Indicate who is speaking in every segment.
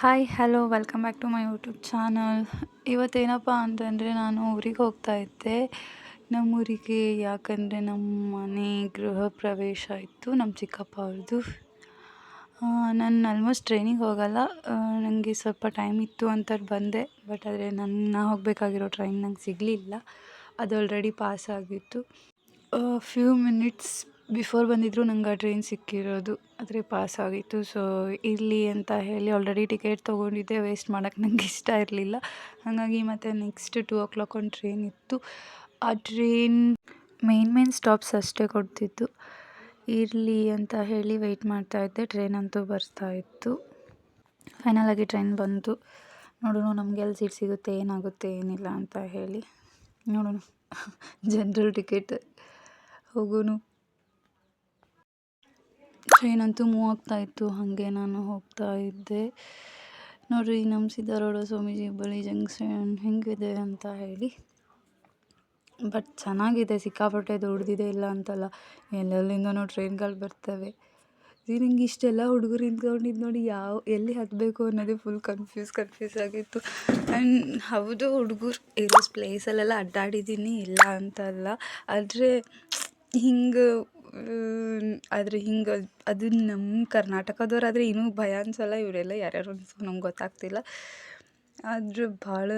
Speaker 1: Hi hello welcome back to my YouTube channel. ಇವತ್ತೇನಪ್ಪ ಅಂತಂದರೆ ನಾನು ಊರಿಗೆ ಹೋಗ್ತಾ ಇದ್ದೆ. ನಮ್ಮೂರಿಗೆ ಯಾಕಂದರೆ ನಮ್ಮ ಮನೆ ಗೃಹ ಪ್ರವೇಶ ಇತ್ತು ನಮ್ಮ ಚಿಕ್ಕಪ್ಪ ಅವ್ರದ್ದು. ನಾನು ಆಲ್ಮೋಸ್ಟ್ ಟ್ರೈನಿಗೆ ಹೋಗಲ್ಲ, ನನಗೆ ಸ್ವಲ್ಪ ಟೈಮ್ ಇತ್ತು ಅಂತ ಬಂದೆ. ಬಟ್ ಆದರೆ ನಾ ಹೋಗಬೇಕಾಗಿರೋ ಟ್ರೈನ್ ನಂಗೆ ಸಿಗಲಿಲ್ಲ, ಅದು ಆಲ್ರೆಡಿ ಪಾಸ್ ಆಗಿತ್ತು. ಫ್ಯೂ ಮಿನಿಟ್ಸ್ ಬಿಫೋರ್ ಬಂದಿದ್ದರೂ ನಂಗೆ ಆ ಟ್ರೈನ್ ಸಿಕ್ಕಿರೋದು, ಆದರೆ ಪಾಸ್ ಆಗಿತ್ತು. ಸೊ ಇರಲಿ ಅಂತ ಹೇಳಿ ಆಲ್ರೆಡಿ ಟಿಕೆಟ್ ತೊಗೊಂಡಿದ್ದೆ, ವೇಸ್ಟ್ ಮಾಡೋಕ್ಕೆ ನಂಗೆ ಇಷ್ಟ ಇರಲಿಲ್ಲ. ಹಾಗಾಗಿ ಮತ್ತು ನೆಕ್ಸ್ಟ್ 2 o'clock ಒಂದು ಟ್ರೈನ್ ಇತ್ತು. ಆ ಟ್ರೈನ್ ಮೇನ್ ಸ್ಟಾಪ್ಸ್ ಅಷ್ಟೇ ಕೊಡ್ತಿತ್ತು. ಇರಲಿ ಅಂತ ಹೇಳಿ ವೆಯ್ಟ್ ಮಾಡ್ತಾಯಿದ್ದೆ. ಟ್ರೈನ್ ಅಂತೂ ಬರ್ತಾಯಿತ್ತು. ಫೈನಲಾಗಿ ಟ್ರೈನ್ ಬಂತು. ನೋಡೋಣ ನಮಗೆಲ್ಲಿ ಸೀಟ್ ಸಿಗುತ್ತೆ, ಏನಾಗುತ್ತೆ ಏನಿಲ್ಲ ಅಂತ ಹೇಳಿ ನೋಡೋಣ. ಜನರಲ್ ಟಿಕೆಟ್ ಹೋಗೋನು. ಟ್ರೈನ್ ಅಂತೂ ಮೂವ್ ಆಗ್ತಾಯಿತ್ತು, ಹಾಗೆ ನಾನು ಹೋಗ್ತಾ ಇದ್ದೆ. ನೋಡಿರಿ ನಮ್ಮ ಸಿದ್ಧಾರೂಢ ಸ್ವಾಮೀಜಿ ಹುಬ್ಬಳ್ಳಿ ಜಂಕ್ಷನ್ ಹೆಂಗಿದೆ ಅಂತ ಹೇಳಿ. ಬಟ್ ಚೆನ್ನಾಗಿದೆ, ಸಿಕ್ಕಾಪಟ್ಟೆ ದೊಡ್ಡದಿದೆ, ಇಲ್ಲ ಅಂತಲ್ಲ. ಎಲ್ಲೆಲ್ಲಿಂದನೂ ಟ್ರೈನ್ಗಳು ಬರ್ತವೆ. ನನಗೆ ಇಷ್ಟೆಲ್ಲ ಹುಡುಗರು ನಿಂತ್ಕೊಂಡಿದ್ದು ನೋಡಿ ಎಲ್ಲಿ ಹತ್ತಬೇಕು ಅನ್ನೋದೇ ಫುಲ್ ಕನ್ಫ್ಯೂಸ್ ಆಗಿತ್ತು. ಆ್ಯಂಡ್ ಹೌದು, ಹುಡುಗರು ಇರೋ ಪ್ಲೇಸಲ್ಲೆಲ್ಲ ಅಡ್ಡಾಡಿದ್ದೀನಿ, ಇಲ್ಲ ಅಂತಲ್ಲ. ಆದರೆ ಹಿಂಗೆ ಅದು ನಮ್ಮ ಕರ್ನಾಟಕದವ್ರಾದರೆ ಇನ್ನೂ ಭಯ ಅನ್ಸಲ್ಲ. ಇವರೆಲ್ಲ ಯಾರ್ಯಾರು ಅನ್ಸೋ ನಮ್ಗೆ ಗೊತ್ತಾಗ್ತಿಲ್ಲ. ಆದ್ರೆ ಭಾಳ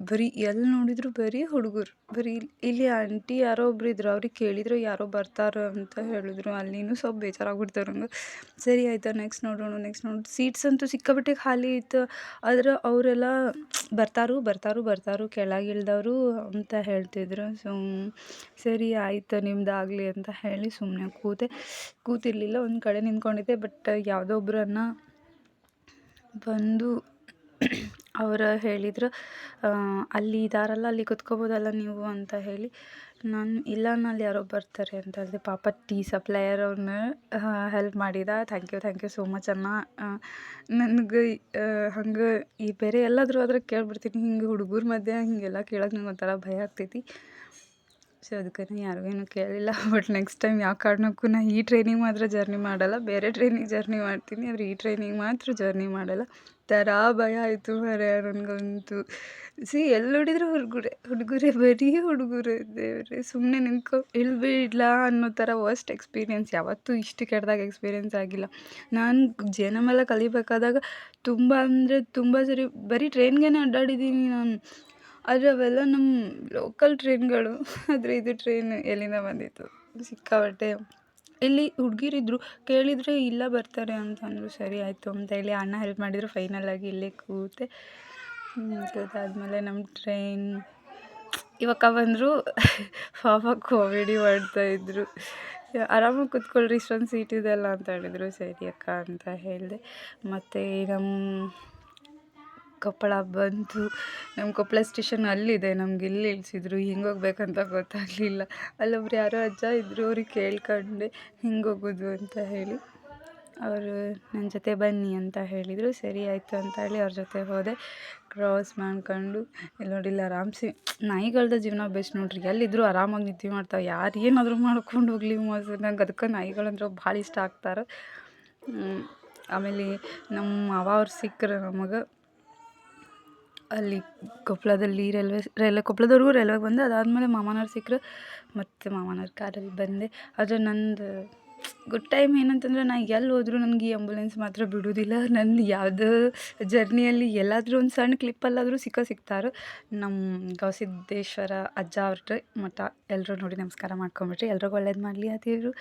Speaker 1: ಬರೀ ಎಲ್ಲಿ ನೋಡಿದ್ರು ಬರೀ ಹುಡುಗರು. ಬರೀ ಇಲ್ಲಿ ಆಂಟಿ ಯಾರೋ ಒಬ್ರು ಇದ್ರು, ಅವ್ರಿಗೆ ಕೇಳಿದ್ರು ಯಾರೋ ಬರ್ತಾರೆ ಅಂತ ಹೇಳಿದ್ರು. ಅಲ್ಲಿನೂ ಸ್ವಲ್ಪ ಬೇಜಾರಾಗ್ಬಿಡ್ತಾರೆ ನಂಗೆ. ಸರಿ ಆಯಿತಾ, ನೆಕ್ಸ್ಟ್ ನೋಡೋಣ. ಸೀಟ್ಸ್ ಅಂತೂ ಸಿಕ್ಕಾಪಟ್ಟೆ ಖಾಲಿ ಇತ್ತು. ಆದ್ರೆ ಅವರೆಲ್ಲ ಬರ್ತಾರು ಕೆಳಗಿಳ್ದವರು ಅಂತ ಹೇಳ್ತಿದ್ರು. ಸೊ ಸರಿ ಆಯಿತು, ನಿಮ್ದಾಗಲಿ ಅಂತ ಹೇಳಿ ಸುಮ್ಮನೆ ಕೂತಿರ್ಲಿಲ್ಲ, ಒಂದು ಕಡೆ ನಿಂತ್ಕೊಂಡಿದ್ದೆ. ಬಟ್ ಯಾವುದೋ ಒಬ್ಬರನ್ನ ಬಂದು ಅವರು ಹೇಳಿದ್ರು, ಅಲ್ಲಿ ಇದಾರಲ್ಲ, ಅಲ್ಲಿ ಕುತ್ಕೋಬೋದಲ್ಲ ನೀವು ಅಂತ ಹೇಳಿ. ನಾನು ಇಲ್ಲ, ಅಲ್ಲಿ ಯಾರೋ ಬರ್ತಾರೆ ಅಂತ ಹೇಳಿದೆ. ಪಾಪ ಟೀ ಸಪ್ಲೈಯರ್ ಅವ್ರನ್ನ ಹೆಲ್ಪ್ ಮಾಡಿದ. ಥ್ಯಾಂಕ್ ಯು ಸೋ ಮಚ್ ಅಣ್ಣ. ನನಗೆ ಹಂಗೆ ಈ ಬೇರೆ ಎಲ್ಲಾದರೂ ಆದ್ರೆ ಕೇಳ್ಬಿಡ್ತೀನಿ, ಹಿಂಗೆ ಹುಡುಗರ ಮಧ್ಯೆ ಹೀಗೆಲ್ಲ ಕೇಳೋಕೆ ನಂಗೆ ಒಂಥರ ಭಯ ಆಗ್ತೈತಿ. ಸೊ ಅದಕ್ಕೆ ಯಾರಿಗೇನು ಕೇಳಿಲ್ಲ. ಬಟ್ ನೆಕ್ಸ್ಟ್ ಟೈಮ್ ಯಾವ ಕಾರಣಕ್ಕೂ ಈ ಟ್ರೈನಿಗೆ ಮಾತ್ರ ಜರ್ನಿ ಮಾಡಲ್ಲ. ಬೇರೆ ಟ್ರೈನಿಗೆ ಜರ್ನಿ ಮಾಡ್ತೀನಿ, ಆದರೆ ಈ ಟ್ರೈನಿಗೆ ಮಾತ್ರ ಜರ್ನಿ ಮಾಡಲ್ಲ. ಥರ ಭಯ ಆಯಿತು ಮಾರಾಯ ನನಗಂತೂ. ಎಲ್ಲಿ ನೋಡಿದ್ರು ಹುಡುಗರೇ ಬರೀ ಹುಡುಗರೇ. ದೇವರೇ, ಸುಮ್ಮನೆ ಇಳ್ಬಿಡ್ಲ ಅನ್ನೋ ಥರ ವರ್ಸ್ಟ್ ಎಕ್ಸ್ಪೀರಿಯೆನ್ಸ್. ಯಾವತ್ತೂ ಇಷ್ಟು ಕೆಟ್ಟದಾಗ ಎಕ್ಸ್ಪೀರಿಯೆನ್ಸ್ ಆಗಿಲ್ಲ. ನಾನು ಜನಮೆಲ್ಲ ಕಲಿಬೇಕಾದಾಗ ತುಂಬ ಅಂದರೆ ತುಂಬ ಸರಿ ಬರೀ ಟ್ರೈನ್ಗೆ ಅಡ್ಡಾಡಿದ್ದೀನಿ ನಾನು. ಆದರೆ ಅವೆಲ್ಲ ನಮ್ಮ ಲೋಕಲ್ ಟ್ರೈನ್ಗಳು. ಆದರೆ ಇದು ಟ್ರೈನ್ ಎಲ್ಲಿಂದ ಬಂದಿತ್ತು, ಸಿಕ್ಕಾಪಟ್ಟೆ. ಇಲ್ಲಿ ಹುಡುಗಿರಿದ್ರು, ಕೇಳಿದರೆ ಇಲ್ಲ ಬರ್ತಾರೆ ಅಂತಂದರು. ಸರಿ ಆಯಿತು ಅಂತ ಹೇಳಿ ಅಣ್ಣ ಹೆಲ್ಪ್ ಮಾಡಿದರು. ಫೈನಲಾಗಿ ಇಲ್ಲೇ ಕೂತೆ. ಕೂತಾದ್ಮೇಲೆ ನಮ್ಮ ಟ್ರೈನ್ ಇವಾಗ ಬಂದರು. ಪಾಪ ಕಾಮಿಡಿ ಮಾಡ್ತಾಯಿದ್ರು. ಆರಾಮಾಗಿ ಕೂತ್ಕೊಳ್ರಿ, ಇಷ್ಟೊಂದು ಸೀಟ್ ಇದೆಲ್ಲ ಅಂತ ಹೇಳಿದರು. ಸರಿ ಅಕ್ಕ ಅಂತ ಹೇಳಿದೆ. ಮತ್ತು ನಮ್ಮ ಕೊಪ್ಪಳ ಬಂತು. ನಮ್ಮ ಕೊಪ್ಪಳ ಸ್ಟೇಷನ್ ಅಲ್ಲಿದೆ, ನಮ್ಗೆ ಇಲ್ಲಿ ಇಳಿಸಿದ್ರು. ಹಿಂಗೆ ಹೋಗ್ಬೇಕಂತ ಗೊತ್ತಾಗಲಿಲ್ಲ. ಅಲ್ಲೊಬ್ರು ಯಾರೋ ಅಜ್ಜ ಇದ್ದರು, ಅವ್ರಿಗೆ ಕೇಳ್ಕೊಂಡೆ ಹಿಂಗೆ ಹೋಗೋದು ಅಂತ ಹೇಳಿ. ಅವರು ನನ್ನ ಜೊತೆ ಬನ್ನಿ ಅಂತ ಹೇಳಿದರು. ಸರಿ ಆಯಿತು ಅಂತ ಹೇಳಿ ಅವ್ರ ಜೊತೆ ಹೋದೆ. ಕ್ರಾಸ್ ಮಾಡ್ಕೊಂಡು ಇಲ್ಲಿ ನೋಡಿ, ಇಲ್ಲಿ ಆರಾಮ್ಸೆ ನಾಯಿಗಳ್ದ ಜೀವನ ಬೆಸ್ಟ್ ನೋಡ್ರಿ. ಎಲ್ಲಿದ್ದರೂ ಆರಾಮಾಗಿ ನಿದ್ದೆ ಮಾಡ್ತಾವೆ. ಯಾರು ಏನಾದರೂ ಮಾಡ್ಕೊಂಡು ಹೋಗಲಿ ಮೋಸ. ನಂಗೆ ಅದಕ್ಕೆ ನಾಯಿಗಳಂದ್ರೆ ಭಾಳ ಇಷ್ಟ ಆಗ್ತಾರೆ. ಆಮೇಲೆ ನಮ್ಮ ಮಾವ ಅವ್ರು ಸಿಕ್ಕರು ನಮಗೆ ಅಲ್ಲಿ ಕೊಪ್ಪಳದಲ್ಲಿ ಕೊಪ್ಪಳದವರೆಗೂ ರೈಲ್ವೆಗೆ ಬಂದೆ. ಅದಾದಮೇಲೆ ಮಾಮನವ್ರು ಸಿಕ್ಕರು, ಮತ್ತು ಮಾಮನವ್ರ ಕಾರಲ್ಲಿ ಬಂದೆ. ಆದರೆ ನಂದು ಗುಡ್ ಟೈಮ್ ಏನಂತಂದರೆ, ನಾನು ಎಲ್ಲಿ ಹೋದರೂ ನನಗೆ ಈ ಆಂಬುಲೆನ್ಸ್ ಮಾತ್ರ ಬಿಡೋದಿಲ್ಲ. ನನ್ನ ಯಾವುದೋ ಜರ್ನಿಯಲ್ಲಿ ಎಲ್ಲಾದರೂ ಒಂದು ಸಣ್ಣ ಕ್ಲಿಪ್ಪಲ್ಲಾದರೂ ಸಿಗ್ತಾರೆ. ನಮ್ಮ ಗವಿಸಿದ್ದೇಶ್ವರ ಅಜ್ಜ ಅವ್ರ ಮಠ. ಎಲ್ಲರೂ ನೋಡಿ ನಮಸ್ಕಾರ ಮಾಡ್ಕೊಂಬಿಟ್ರಿ. ಎಲ್ರಿಗೂ ಒಳ್ಳೇದು ಮಾಡಲಿ ಆ ದೇವರು.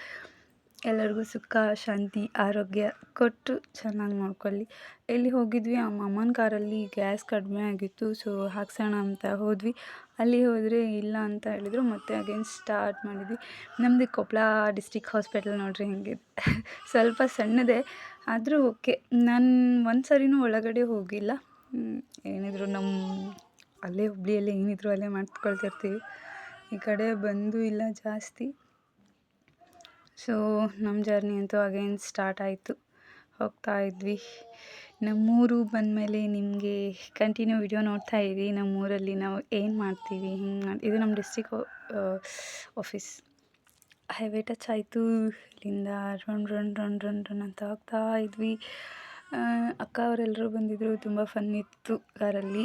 Speaker 1: ಎಲ್ಲರಿಗೂ ಸುಖ ಶಾಂತಿ ಆರೋಗ್ಯ ಕೊಟ್ಟು ಚೆನ್ನಾಗಿ ನೋಡ್ಕೊಳ್ಳಿ. ಎಲ್ಲಿ ಹೋಗಿದ್ವಿ, ಆ ಮಾಮನ ಕಾರಲ್ಲಿ ಗ್ಯಾಸ್ ಕಡಿಮೆ ಆಗಿತ್ತು. ಸೊ ಹಾಕ್ಸೋಣ ಅಂತ ಹೋದ್ವಿ. ಅಲ್ಲಿ ಹೋದರೆ ಇಲ್ಲ ಅಂತ ಹೇಳಿದರು. ಮತ್ತೆ ಅಗೇನ್ ಸ್ಟಾರ್ಟ್ ಮಾಡಿದ್ವಿ. ನಮ್ಮದು ಕೊಪ್ಪಳ ಡಿಸ್ಟ್ರಿಕ್ಟ್ ಹಾಸ್ಪಿಟಲ್ ನೋಡ್ರಿ ಹೆಂಗಿದೆ. ಸ್ವಲ್ಪ ಸಣ್ಣದೇ ಆದರೂ ಓಕೆ. ನಾನು ಒಂದು ಸರಿನೂ ಒಳಗಡೆ ಹೋಗಿಲ್ಲ. ಏನಿದ್ರು ನಮ್ಮ ಅಲ್ಲೇ ಹುಬ್ಳಿಯಲ್ಲೇ ಏನಿದ್ರು ಅಲ್ಲೇ ಮಾಡ್ಕೊಳ್ತಿರ್ತೀವಿ. ಈ ಕಡೆ ಬಂದು ಇಲ್ಲ ಜಾಸ್ತಿ. ಸೊ ನಮ್ಮ ಜರ್ನಿ ಅಂತೂ ಅಗೇನ್ ಸ್ಟಾರ್ಟ್ ಆಯಿತು. ಹೋಗ್ತಾ ಇದ್ವಿ. ನಮ್ಮೂರು ಬಂದಮೇಲೆ ನಿಮಗೆ ಕಂಟಿನ್ಯೂ ವಿಡಿಯೋ ನೋಡ್ತಾ ಇರಿ. ನಮ್ಮೂರಲ್ಲಿ ನಾವು ಏನು ಮಾಡ್ತೀವಿ, ಇದು ನಮ್ಮ ಡಿಸ್ಟ್ರಿಕ್ ಆಫೀಸ್. ಹೈವೇ ಟಚ್ ಆಯಿತು. ಇಲ್ಲಿಂದ ರನ್ ಅಂತ ಹೋಗ್ತಾ ಇದ್ವಿ. ಅಕ್ಕ ಅವರೆಲ್ಲರೂ ಬಂದಿದ್ದರು. ತುಂಬ ಫನ್ ಇತ್ತು ಕಾರಲ್ಲಿ.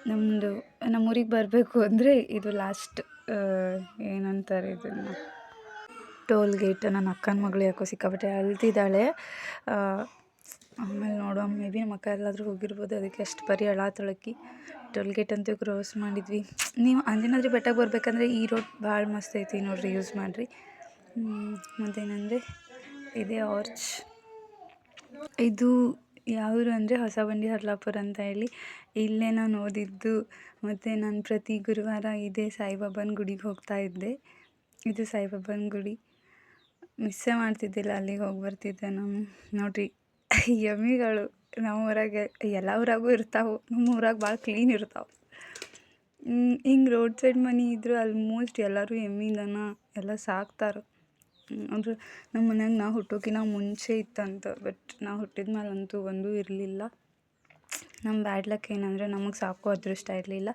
Speaker 1: ನಮ್ಮದು ನಮ್ಮೂರಿಗೆ ಬರಬೇಕು ಅಂದರೆ ಇದು ಲಾಸ್ಟ್ ಏನಂತಾರೆ ಇದನ್ನು, ಟೋಲ್ ಗೇಟ್. ನನ್ನ ಅಕ್ಕನ ಮಗಳು ಯಾಕೋ ಸಿಕ್ಕಾಪಟ್ಟೆ ಅಳ್ತಿದ್ದಾಳೆ. ಆಮೇಲೆ ನೋಡುವ, ಮೇ ಬಿ ನಮ್ಮ ಅಕ್ಕ ಎಲ್ಲಾದರೂ ಹೋಗಿರ್ಬೋದು, ಅದಕ್ಕೆ ಅಷ್ಟು ಬರೀ ಅಳಾತೊಳಕಿ. ಟೋಲ್ ಗೇಟ್ ಅಂತೂ ಕ್ರಾಸ್ ಮಾಡಿದ್ವಿ. ನೀವು ಅಂಜನಾದ್ರಿ ಬೆಟ್ಟಕ್ಕೆ ಬರ್ಬೇಕಂದ್ರೆ ಈ ರೋಡ್ ಭಾಳ ಮಸ್ತ್ ಐತಿ ನೋಡಿರಿ, ಯೂಸ್ ಮಾಡಿರಿ. ಮತ್ತೇನಂದರೆ ಇದೇ ಆರ್ಚ್. ಇದು ಯಾವುದು ಅಂದರೆ ಹೊಸಬಂಡಿ ಹರ್ಲಾಪುರ ಅಂತ ಹೇಳಿ, ಇಲ್ಲೇ ನಾನು ಓದಿದ್ದು. ಮತ್ತು ನಾನು ಪ್ರತಿ ಗುರುವಾರ ಇದೇ ಸಾಯಿಬಾಬಾನ ಗುಡಿಗೆ ಹೋಗ್ತಾ ಇದ್ದೆ. ಇದು ಸಾಯಿಬಾಬಾನ ಗುಡಿ, ಮಿಸ್ಸೇ ಮಾಡ್ತಿದ್ದಿಲ್ಲ, ಅಲ್ಲಿಗೆ ಹೋಗಿ ಬರ್ತಿದ್ದೆ ನಾನು. ನೋಡಿರಿ ಎಮ್ಮಿಗಳು ನಮ್ಮ ಊರಾಗೆ ಎಲ್ಲ ಊರಾಗೂ ಇರ್ತಾವೆ, ನಮ್ಮ ಊರಾಗ ಭಾಳ ಕ್ಲೀನ್ ಇರ್ತಾವೆ. ಹಿಂಗೆ ರೋಡ್ ಸೈಡ್ ಮನೆ ಇದ್ದರೂ ಆಲ್ಮೋಸ್ಟ್ ಎಲ್ಲರೂ ಎಮ್ಮೆ ದನ ಎಲ್ಲ ಸಾಕ್ತಾರೆ. ಅಂದ್ರೆ ನಮ್ಮ ಮನ್ಯಾಗ ನಾವು ಹುಟ್ಟೋಕ್ಕಿಂತ ಮುಂಚೆ ಇತ್ತಂತ, ಬಟ್ ನಾವು ಹುಟ್ಟಿದ ಮೇಲೆ ಅಂತೂ ಒಂದೂ ಇರಲಿಲ್ಲ. ನಮ್ಮ ಬ್ಯಾಡ್ ಲಕ್ ಏನಂದರೆ ನಮಗೆ ಸಾಕೋ ಅದೃಷ್ಟ ಇರಲಿಲ್ಲ.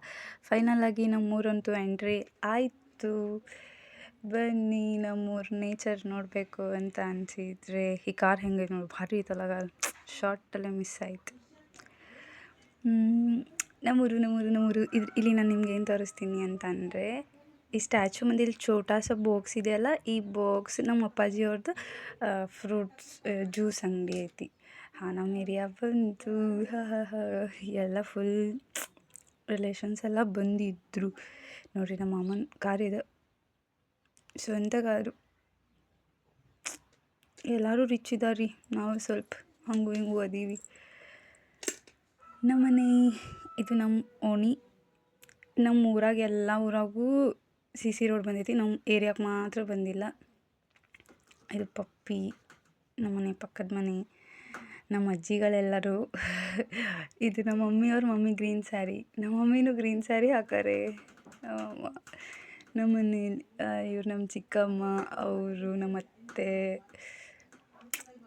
Speaker 1: ಫೈನಲಾಗಿ ನಮ್ಮೂರಂತೂ ಎಂಟ್ರಿ ಆಯಿತು. ಬನ್ನಿ, ನಮ್ಮೂರ ನೇಚರ್ ನೋಡಬೇಕು ಅಂತ ಅನಿಸಿದರೆ ಈ ಕಾರ್ ಹೆಂಗೆ ನೋಡಿ ಭಾರಿ ಐತಲ್ಲ, ಶಾರ್ಟಲ್ಲೇ ಮಿಸ್ ಆಯಿತು. ನಮ್ಮೂರು ಇಲ್ಲಿ ನಾನು ನಿಮ್ಗೆ ಏನು ತೋರಿಸ್ತೀನಿ ಅಂತ ಅಂದರೆ, ಈ ಸ್ಟ್ಯಾಚು ಮುಂದೆ ಇಲ್ಲಿ ಛೋಟಾಸ ಬಾಕ್ಸ್ ಇದೆಯಲ್ಲ, ಈ ಬಾಕ್ಸ್ ನಮ್ಮ ಅಪ್ಪಾಜಿಯವ್ರದ್ದು ಫ್ರೂಟ್ಸ್ ಜ್ಯೂಸ್ ಅಂಗಡಿ ಐತಿ. ನಮ್ಮ ಏರಿಯಾ ಬಂತು. ಎಲ್ಲ ಫುಲ್ ರಿಲೇಷನ್ಸ್ ಎಲ್ಲ ಬಂದಿದ್ದರು. ನೋಡಿರಿ ನಮ್ಮ ಮಾಮನ ಕಾರ್ ಇದೆ, ಸ್ವಂತ ಕಾರು. ಎಲ್ಲರೂ ರಿಚ್ ಇದ್ದಾರೆ ರೀ, ನಾವು ಸ್ವಲ್ಪ ಹಂಗೂ ಹಿಂಗೂ ಅದೀವಿ. ನಮ್ಮನೆ ಇದು ನಮ್ಮ ಓಣಿ. ನಮ್ಮ ಊರಾಗ ಎಲ್ಲ ಊರಾಗೂ CC ರೋಡ್ ಬಂದೈತಿ, ನಮ್ಮ ಏರಿಯಾಗೆ ಮಾತ್ರ ಬಂದಿಲ್ಲ. ಇದು ಪಪ್ಪಿ, ನಮ್ಮನೆ ಪಕ್ಕದ ಮನೆ, ನಮ್ಮ ಅಜ್ಜಿಗಳೆಲ್ಲರೂ. ಇದು ನಮ್ಮ ಮಮ್ಮಿ ಗ್ರೀನ್ ಸ್ಯಾರಿ, ನಮ್ಮ ಮಮ್ಮಿನೂ ಗ್ರೀನ್ ಸ್ಯಾರಿ ಹಾಕಾರೆ. ನಮ್ಮ ಮನೇಲಿ ಇವ್ರು ನಮ್ಮ ಚಿಕ್ಕಮ್ಮ, ಅವರು ನಮ್ಮ ಅತ್ತೆ,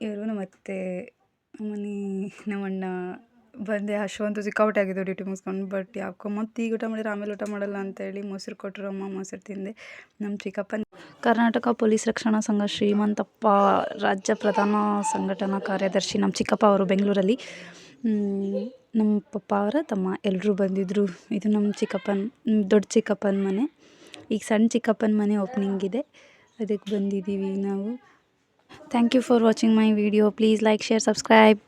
Speaker 1: ಇವರು ನಮ್ಮ ಅತ್ತೆ, ನಮ್ಮ ಅಣ್ಣ. ಬಂದೆ, ಹಶ್ವಂತೂ ಸಿಕ್ಕಾಪಟ್ಟೆ ಆಗಿದ್ದು ಡ್ಯೂಟಿ ಮುಗಿಸ್ಕೊಂಡು. ಬಟ್ ಯಾಕೋ ಮತ್ತೆ ಈಗ ಊಟ ಮಾಡಿದ್ರೆ ಆಮೇಲೆ ಊಟ ಮಾಡಲ್ಲ ಅಂತೇಳಿ ಮೊಸರು ಕೊಟ್ಟರು ಅಮ್ಮ, ಮೊಸರು ತಿಂದೆ. ನಮ್ಮ ಚಿಕ್ಕಪ್ಪನ ಕರ್ನಾಟಕ ಪೊಲೀಸ್ ರಕ್ಷಣಾ ಸಂಘ ಶ್ರೀಮಂತಪ್ಪ ರಾಜ್ಯ ಪ್ರಧಾನ ಸಂಘಟನಾ ಕಾರ್ಯದರ್ಶಿ ನಮ್ಮ ಚಿಕ್ಕಪ್ಪ ಅವರು ಬೆಂಗಳೂರಲ್ಲಿ. ನಮ್ಮ ಪಪ್ಪ ಅವರ ತಮ್ಮ ಎಲ್ಲರೂ ಬಂದಿದ್ದರು. ಇದು ನಮ್ಮ ದೊಡ್ಡ ಚಿಕ್ಕಪ್ಪನ ಮನೆ. ಈಗ ಸಣ್ಣ ಚಿಕ್ಕಪ್ಪನ ಮನೆ ಓಪನಿಂಗ್ ಇದೆ, ಅದಕ್ಕೆ ಬಂದಿದ್ದೀವಿ ನಾವು. Thank you for watching my video. Please like, share, subscribe.